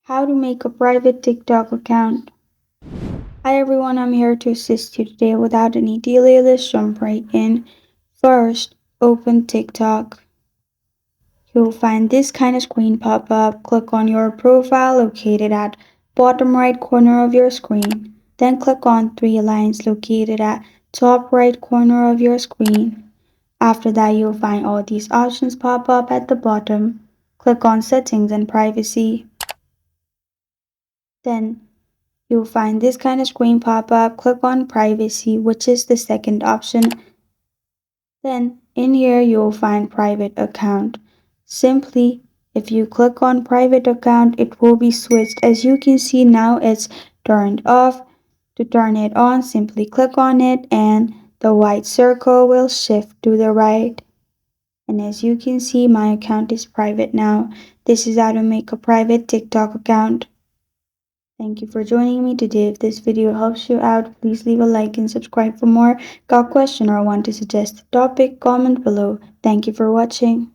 How to make a private TikTok account. Hi everyone, I'm here to assist you today. Without any delay, let's jump right in. First, open TikTok. You'll find this kind of screen pop up. Click on your profile located at bottom right corner of your screen. Then click on three lines located at top right corner of your screen. After that, you'll find all these options pop up at the bottom. Click on settings and privacy. Then you'll find this kind of screen pop up. Click on privacy, which is the second option. Then in here you'll find private account. Simply, if you click on private account, it will be switched. As you can see now, it's turned off. To turn it on, simply click on it and the white circle will shift to the right. And as you can see, my account is private now. This is how to make a private TikTok account. Thank you for joining me today. If this video helps you out, please leave a like and subscribe for more. Got a question or want to suggest a topic? Comment below. Thank you for watching.